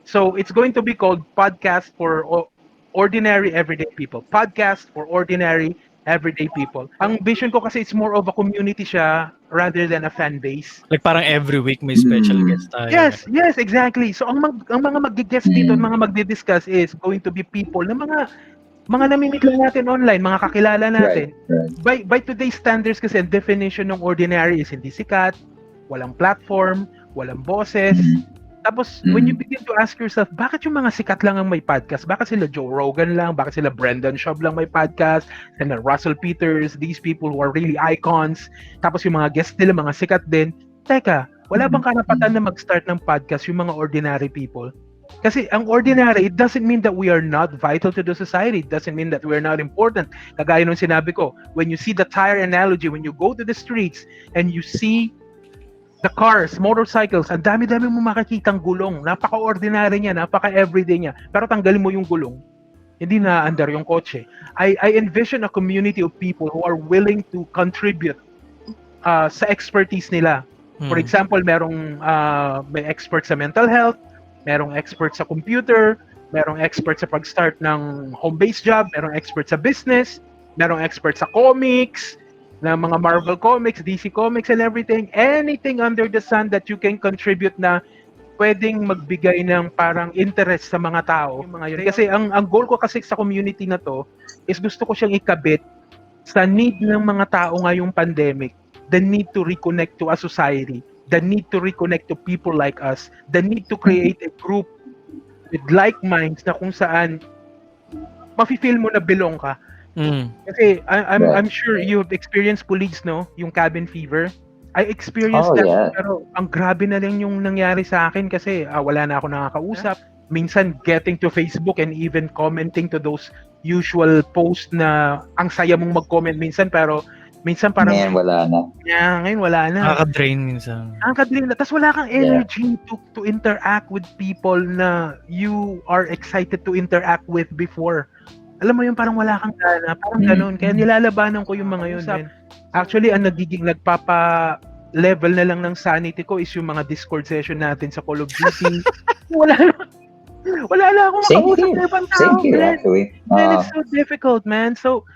So it's going to be called Podcast for Ordinary Everyday People. Podcast for Ordinary Everyday People. Ang vision ko kasi it's more of a community siya rather than a fan base. Like parang every week may special guest tayo. Yes, exactly. So ang mga mag-guest dito, mga magdi-discuss is going to be people na mga nami-meet lang natin online, mga kakilala natin. By today's standards kasi ang definition ng ordinary is hindi sikat, walang platform, walang boses. Tapos when you begin to ask yourself, bakit yung mga sikat lang ang may podcast? Bakit sila Joe Rogan lang? Bakit sila Brendan Schaub lang may podcast? And then Russell Peters, these people who are really icons. Tapos yung mga guests nila, mga sikat din. Teka, wala bang karapatan na mag-start ng podcast yung mga ordinary people? Kasi ang ordinary, it doesn't mean that we are not vital to the society. It doesn't mean that we are not important. Kagaya nung sinabi ko, when you see the tire analogy, when you go to the streets and you see the cars, motorcycles, ang dami-dami mo makikitang gulong. Napaka-ordinary niya, napaka-everyday niya. Pero tanggalin mo yung gulong, hindi na andar yung kotse. I envision a community of people who are willing to contribute sa expertise nila. For example, may expert sa mental health, merong expert sa computer, merong expert sa pag-start ng home-based job, merong expert sa business, merong expert sa comics, na mga Marvel Comics, DC Comics, and everything. Anything under the sun that you can contribute na pwedeng magbigay ng parang interest sa mga tao. Yung mga yun. Kasi ang goal ko kasi sa community na to is gusto ko siyang ikabit sa need ng mga tao ngayong pandemic. The need to reconnect to a society. The need to reconnect to people like us. The need to create a group with like minds na kung saan mafe-feel mo na belong ka. Kasi I'm sure you've experienced colleagues, no? Yung cabin fever. I experienced that, pero ang grabe na lang yung nangyari sa akin kasi wala na ako nakakausap. Minsan getting to Facebook and even commenting to those usual posts na ang saya mong mag-comment minsan, pero minsan parang ngayon wala na. Yeah, ngayon wala na. Nakaka-drain minsan. Nakaka-drain na. Tapos wala kang energy to interact with people na you are excited to interact with before. Alam mo yung parang wala kang gana, parang ganun. Kaya nilalabanan ko yung mga yun. Actually, ang nagiging nagpapa-level na lang ng sanity ko is yung mga Discord session natin sa Call of Duty. wala na akong makausap na ibang tao. Same here, actually. Man, it's so difficult, man. So,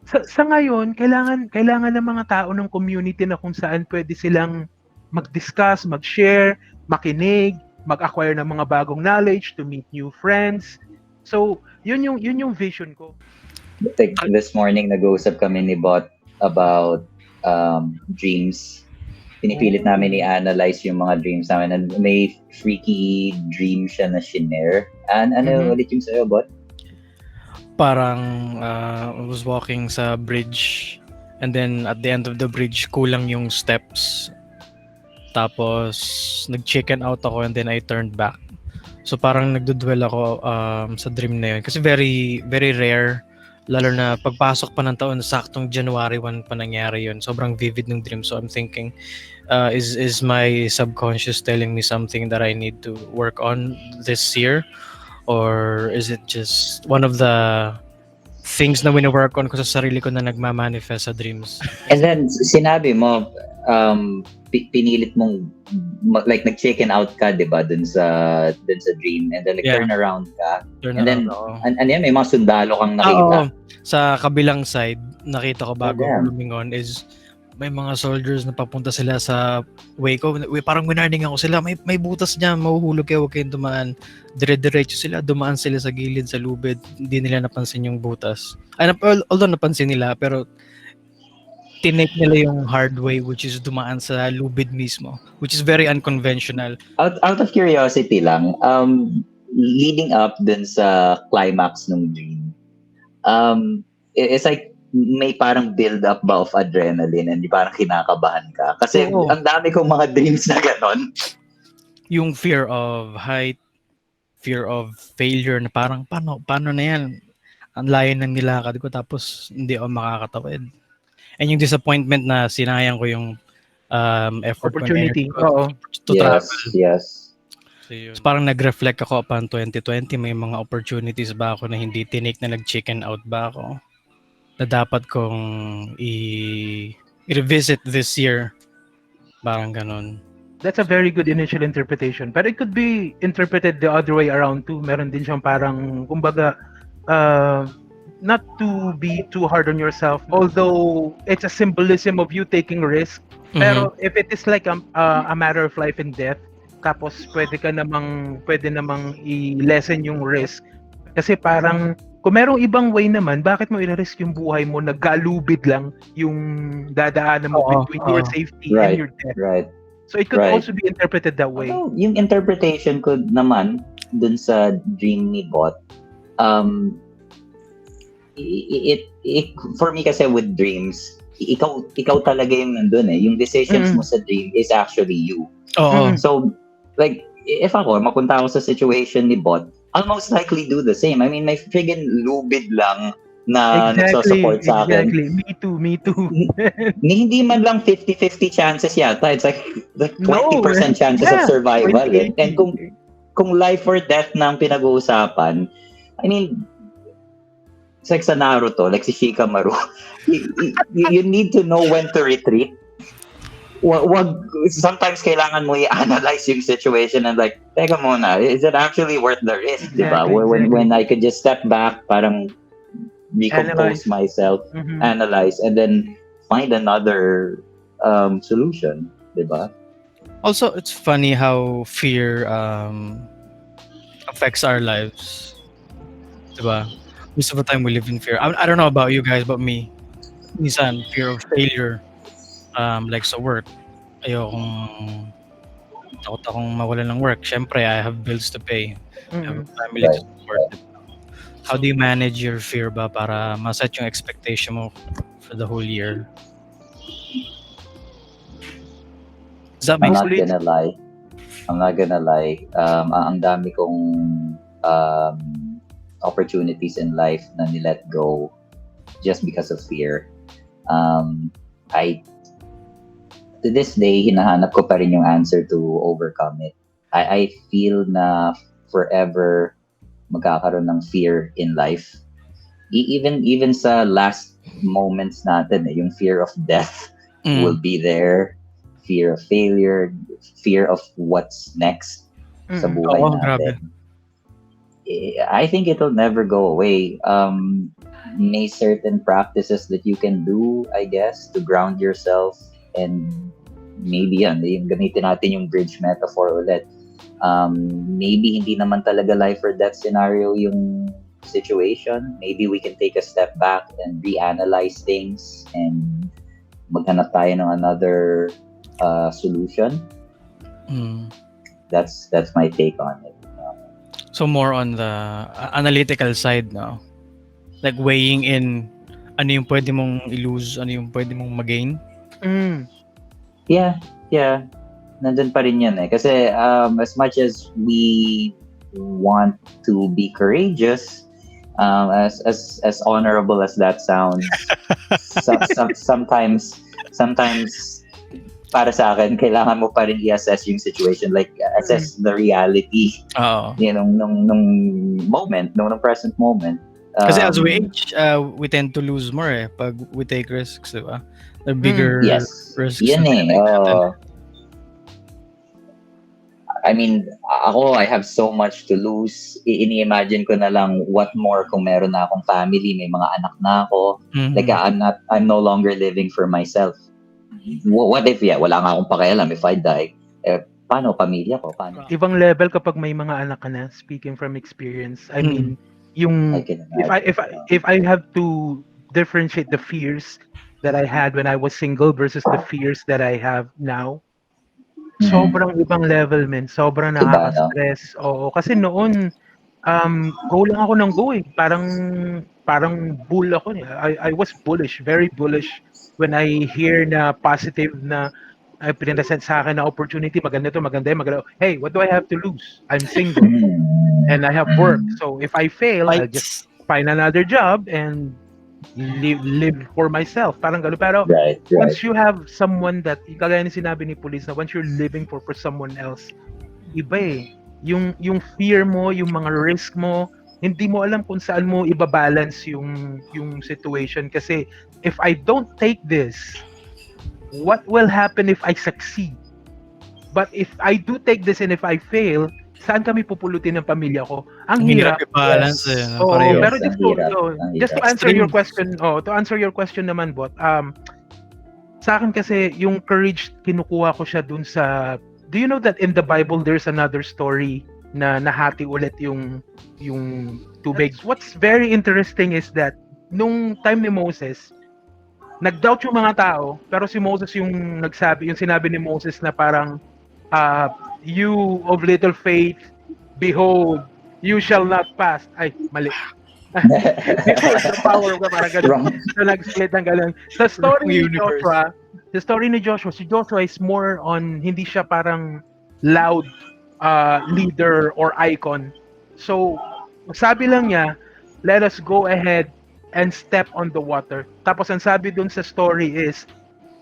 sa ngayon, kailangan ng mga tao ng community na kung saan pwede silang mag-discuss, mag-share, makinig, mag-acquire ng mga bagong knowledge, to meet new friends. So, yun yung vision ko. Like this morning, nag-uusap kami ni Bot about dreams. Pinipilit namin i-analyze yung mga dreams namin. And may freaky dream siya na shinare. And ano ulit yung sa'yo, Bot? Parang I was walking sa bridge and then at the end of the bridge, kulang yung steps. Tapos, nag-chicken out ako and then I turned back. So parang nagdudwell ako sa dream na yun. Kasi very, very rare. Lalo na pagpasok pa ng taon, saktong January 1 pa nangyari yun. Sobrang vivid ng dream. So I'm thinking, is my subconscious telling me something that I need to work on this year? Or is it just one of the things na wini-work on ko sa sarili ko na nagmamanifest sa dreams? And then, sinabi mo, pinilit mong like nag-chicken out ka, 'di ba, dun sa dream, and then turn around ka. And then yan, may mga sundalo kang nakita. Sa kabilang side, nakita ko bago ako lumingon is may mga soldiers na papunta sila sa way ko. Parang winarning ako sila, may butas diyan, mahuhulog kayo, wag kayong dumaan. Dire-diretso sila, dumaan sila sa gilid, sa lubid. Hindi nila napansin yung butas. Although napansin nila, pero tinake nila yung hard way, which is dumaan sa lubid mismo, which is very unconventional. Out of curiosity lang, leading up dun sa climax ng dream, it's like may parang build-up ba of adrenaline and parang kinakabahan ka? Kasi ang dami kong mga dreams na ganon. Yung fear of height, fear of failure, na parang paano na yan? Ang layo ng nilakad ko tapos hindi ako makakatawid. And yung disappointment na sinayang ko yung effort opportunity ko to travel. Yes. So parang nag-reflect ako upon 2020, may mga opportunities ba ako na hindi tinake, na nag-chicken out ba ako? Na dapat kong i-revisit this year. Parang ganun. That's a very good initial interpretation. But it could be interpreted the other way around too. Meron din siyang parang, kumbaga, uh, not to be too hard on yourself, although it's a symbolism of you taking risk. Mhm. Pero if it is like a matter of life and death, tapos pwede namang i-lessen yung risk. Kasi parang, kung merong ibang way naman, bakit mo i-risk yung buhay mo, naggalubid lang yung dadaanan mo Oo, between your oo. safety and your death. Right. So it could Right. also be interpreted that way. Although, yung interpretation ko naman dun sa dream ni Bot, it for me kasi with dreams, ikaw talaga yung nandun eh. Yung decisions mo sa dream is actually you. Oo. So, like, if ako, mapunta ako sa situation ni Bot, I'll most likely do the same. I mean, may friggin' lubid lang na nagsusupport sa akin. Exactly. Me too. Hindi man lang 50-50 chances yata. It's like 20% chances of Yeah, survival. 20-80. And kung life or death na ang pinag-uusapan, I mean, it's like sa Naruto, like si Shikamaru, you need to know when to retreat. Sometimes kailangan mo i-analyze yung situation and like, teka muna, is it actually worth the risk? Diba? When I could just step back, parang recompose myself, analyze, and then find another solution, diba? Also, it's funny how fear affects our lives. Diba? Most of the time we live in fear. I don't know about you guys, but me, minsan, fear of failure, like sa work. Takot akong mawalan ng work. Syempre, I have bills to pay. I have a family to support. How do you manage your fear ba para ma-set yung expectation mo for the whole year? Does that make sense? I'm not gonna lie. Ang dami kong opportunities in life na ni-let go just because of fear. To this day, hinahanap ko pa rin yung answer to overcome it. I feel na forever magkakaroon ng fear in life. Even sa last moments natin, yung fear of death will be there. Fear of failure, fear of what's next sa buhay natin. I think it'll never go away. May certain practices that you can do, I guess, to ground yourself, and maybe yung gamitin natin yung bridge metaphor ulit. Maybe hindi naman talaga life or death scenario yung situation. Maybe we can take a step back and reanalyze things and maghanap tayo ng another solution. That's my take on it. So more on the analytical side, no? Like weighing in ano yung pwede mong i-lose, ano yung pwede mong mag-gain. Yeah. Nandun pa rin yan eh. Kasi as much as we want to be courageous, as honorable as that sounds, sometimes para sa akin, kailangan mo pa rin i-assess yung situation, like assess the reality nung moment, nung present moment. Kasi as we age, we tend to lose more pag we take risks, diba? The bigger risks. Yan I mean, I have so much to lose. Ini-imagine ko na lang what more kung meron na akong family, may mga anak na ako. Like I'm no longer living for myself. What if wala nga akong pakialam if I die? Paano pamilya ko? Paano? Ibang level kapag may mga anak ka na, speaking from experience. I mean, yung if I have to differentiate the fears that I had when I was single versus the fears that I have now, sobrang ibang level, men. Sobrang nakaka-stress. Oo, kasi noon go lang ako ng go eh. Parang bull ako eh. I was bullish, very bullish when I hear na positive na ay pinresent sa akin na opportunity, maganda. Hey, what do I have to lose? I'm single and I have work. So if I fail, I'll just find another job and live for myself. Parang gano'n. Pero once you have someone that, kagaya ni sinabi ni Police, na once you're living for someone else, iba eh. Yung fear mo, yung mga risk mo, hindi mo alam kung saan mo ibabalance yung situation. Kasi if I don't take this, what will happen if I succeed? But if I do take this and if I fail, saan kami pupulutin ng pamilya ko? Ang Ang hirap hirap. i-balance no? Oo, Pareho. pero Ang hirap. Ang just to hirap. answer your Extremes. question, to answer your question naman, Bot, sa akin kasi yung courage kinukuha ko siya dun sa, do you know that in the Bible there's another story na nahati ulit yung tubig? What's very interesting is that nung time ni Moses, nag-doubt yung mga tao, pero si Moses yung sinabi ni Moses na parang, you of little faith, behold, you shall not pass. Ay, mali. Behold the power of God, parang ganun. Wrong. So, nag-split ng ganun. Sa story ni Universe. Joshua, si Joshua is more on, hindi siya parang loud leader or icon. So, sabi lang niya, let us go ahead and step on the water. Tapos ang sabi dun sa story is,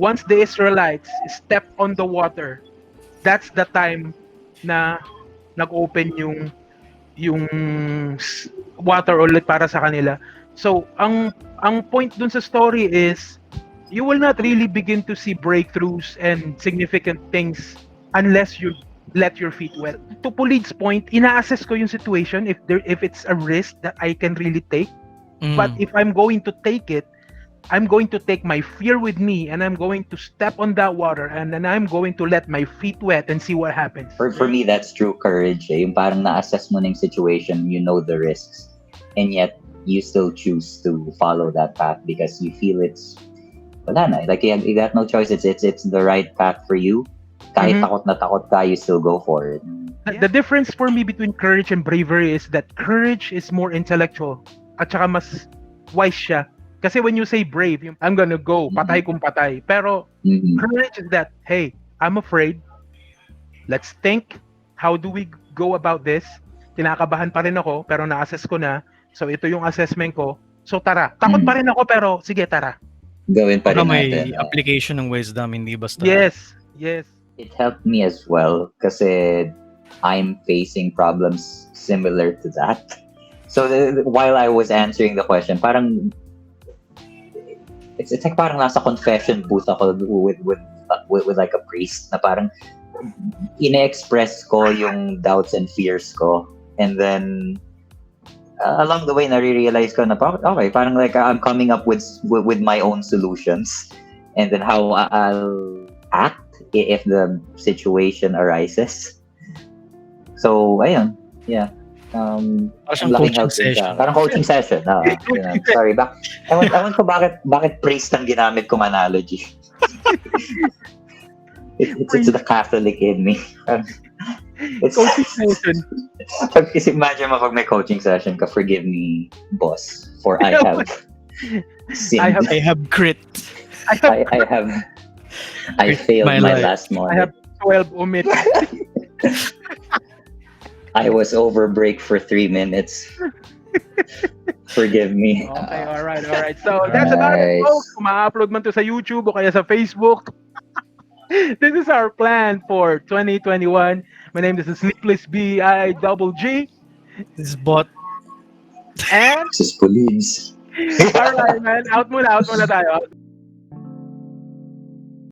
once the Israelites step on the water, that's the time na nag-open yung water ulit para sa kanila. So, ang point dun sa story is, you will not really begin to see breakthroughs and significant things unless you let your feet wet. To Pulid's point, ina-assess ko yung situation if it's a risk that I can really take. But if I'm going to take it, I'm going to take my fear with me and I'm going to step on that water and then I'm going to let my feet wet and see what happens. For me, that's true courage. Yung parang na-assess mo ng situation, you know the risks. And yet, you still choose to follow that path because you feel it's, wala na. Like, you got no choice. It's the right path for you. Kahit takot na takot ka, you still go for it. The difference for me between courage and bravery is that courage is more intellectual at saka mas wise siya. Kasi when you say brave, I'm gonna go, patay kung patay. Pero courage is that, hey, I'm afraid. Let's think, how do we go about this? Kinakabahan pa rin ako, pero na-assess ko na. So ito yung assessment ko. So tara, takot pa rin ako, pero sige, tara. Gawin pa rin may natin. application ng wisdom, hindi basta. Yes. It helped me as well kasi I'm facing problems similar to that. So while I was answering the question, parang it's like parang nasa confession booth ako with like a priest na parang ine-express ko yung doubts and fears ko, and then along the way nare-realize ko na okay, parang like I'm coming up with my own solutions, and then how I'll act if the situation arises. So ayun, yeah. Parang laking coaching help din session. siya. Parang coaching session. Sorry, ewan ko bakit priest ang ginamit kong analogy. It's the Catholic in me. It's Coaching session. Imagine mo pag may coaching session ka, forgive me, boss, for I have sinned. I have grit. I failed my life. last moment. I have 12 omit. I was over break for 3 minutes. Forgive me. Okay, alright. So, that's about it, folks. Kung ma-upload man to sa YouTube o kaya sa Facebook. This is our plan for 2021. My name is Sleepless BIGG. This bot. And, Sus Police. alright, man. Out muna tayo.